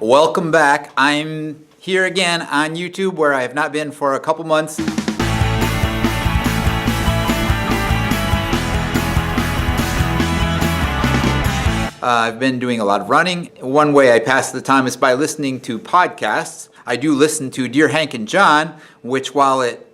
Welcome back. I'm here again on YouTube where I have not been for a couple months. I've been doing a lot of running. One way I pass the time is by listening to podcasts. I do listen to Dear Hank and John, which while it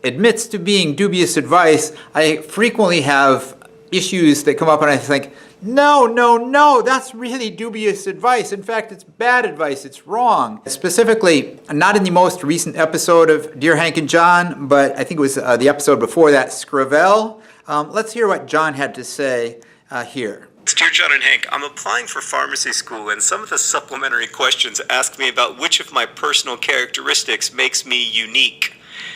admits to being dubious advice, I frequently have issues that come up and I think, no, that's really dubious advice. In fact, it's bad advice, it's wrong. Specifically, not in the most recent episode of Dear Hank and John, but I think it was the episode before that, Scrivel. Let's hear what John had to say here. Dear John and Hank, I'm applying for pharmacy school, and some of the supplementary questions ask me about which of my personal characteristics makes me unique.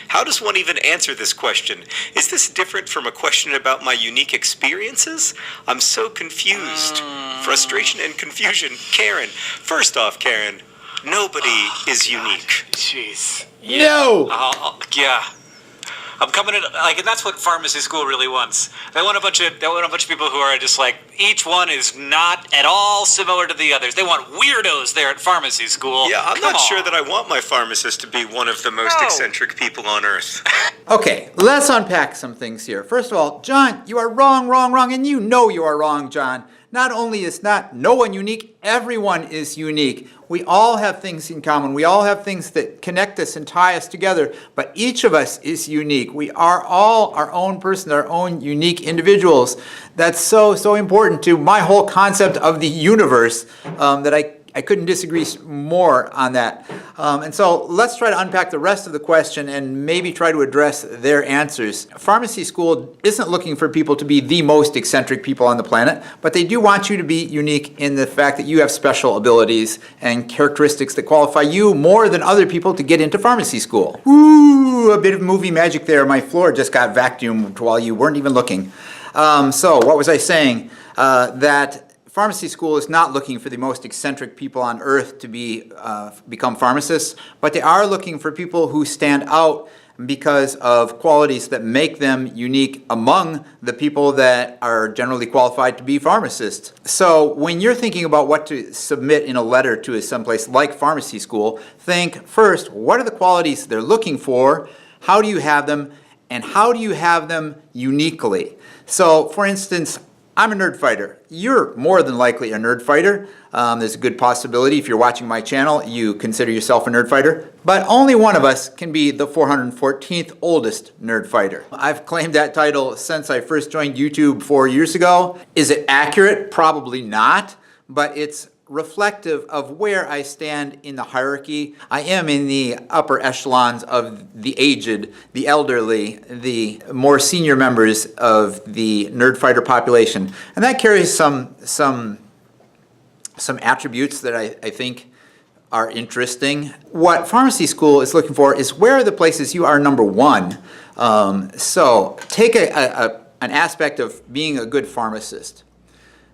How does one even answer this question? Is this different from a question about my unique experiences? I'm so confused. Frustration and confusion. Karen. First off, Karen, nobody is unique. Jeez. No! Yeah. I'm coming in, and that's what pharmacy school really wants. They want a bunch of people who are just like, each one is not at all similar to the others. They want weirdos there at pharmacy school. Yeah, I'm not sure that I want my pharmacist to be one of the most eccentric people on earth. Okay, let's unpack some things here. First of all, John, you are wrong, and you know you are wrong, John. Not only is not no one unique, everyone is unique. We all have things in common. We all have things that connect us and tie us together, but each of us is unique. We are all our own person, our own unique individuals. That's so important to my whole concept of the universe that I couldn't disagree more on that. And so let's try to unpack the rest of the question and maybe try to address their answers. Pharmacy school isn't looking for people to be the most eccentric people on the planet, but they do want you to be unique in the fact that you have special abilities and characteristics that qualify you more than other people to get into pharmacy school. Ooh, a bit of movie magic there. My floor just got vacuumed while you weren't even looking. So what was I saying? That pharmacy school is not looking for the most eccentric people on earth to become pharmacists, but they are looking for people who stand out because of qualities that make them unique among the people that are generally qualified to be pharmacists. So when you're thinking about what to submit in a letter to someplace like pharmacy school, think first, what are the qualities they're looking for? How do you have them? And how do you have them uniquely? So for instance, I'm a nerd fighter. You're more than likely a nerd fighter. There's a good possibility if you're watching my channel, you consider yourself a nerd fighter. But only one of us can be the 414th oldest nerd fighter. I've claimed that title since I first joined YouTube 4 years ago. Is it accurate? Probably not, but it's reflective of where I stand in the hierarchy. I am in the upper echelons of the aged, the elderly, the more senior members of the nerd fighter population. And that carries some attributes that I think are interesting. What pharmacy school is looking for is where are the places you are number one. So take an aspect of being a good pharmacist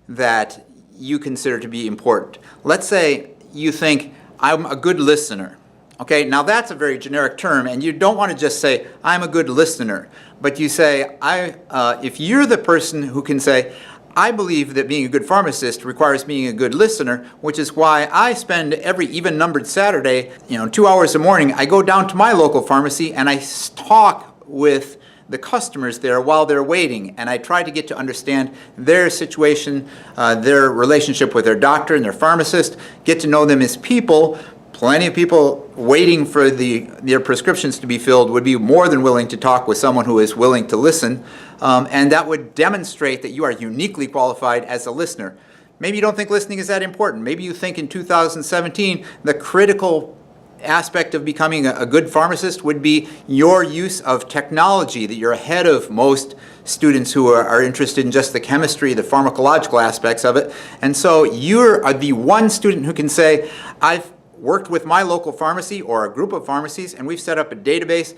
that you consider to be important. Let's say you think, I'm a good listener. Okay, now that's a very generic term, and you don't want to just say, I'm a good listener, but you say, if you're the person who can say, I believe that being a good pharmacist requires being a good listener, which is why I spend every even-numbered Saturday, 2 hours a morning, I go down to my local pharmacy and I talk with the customers there while they're waiting, and I try to get to understand their situation, their relationship with their doctor and their pharmacist, get to know them as people. Plenty of people waiting for their prescriptions to be filled would be more than willing to talk with someone who is willing to listen, and that would demonstrate that you are uniquely qualified as a listener. Maybe you don't think listening is that important. Maybe you think in 2017 the critical aspect of becoming a good pharmacist would be your use of technology, that you're ahead of most students who are interested in just the chemistry, the pharmacological aspects of it. And so you're the one student who can say, I've worked with my local pharmacy or a group of pharmacies and we've set up a database,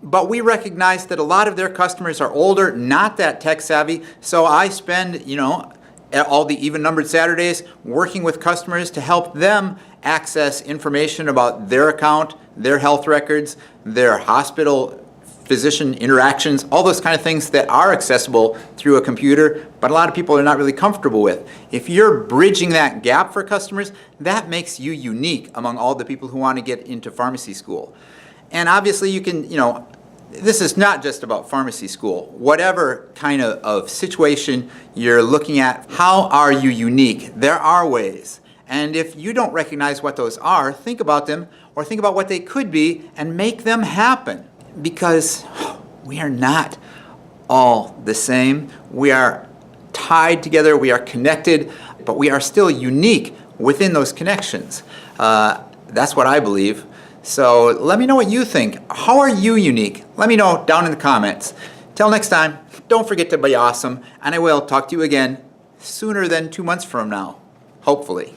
but we recognize that a lot of their customers are older, not that tech savvy, so I spend, all the even-numbered Saturdays working with customers to help them access information about their account, their health records, their hospital physician interactions, all those kind of things that are accessible through a computer, but a lot of people are not really comfortable with. If you're bridging that gap for customers, that makes you unique among all the people who want to get into pharmacy school. And obviously you can, this is not just about pharmacy school. Whatever kind of situation you're looking at, how are you unique? There are ways. And if you don't recognize what those are, think about them or think about what they could be and make them happen. Because we are not all the same. We are tied together, we are connected, but we are still unique within those connections. That's what I believe. So let me know what you think. How are you unique? Let me know down in the comments. Till next time, don't forget to be awesome, and I will talk to you again sooner than 2 months from now, hopefully.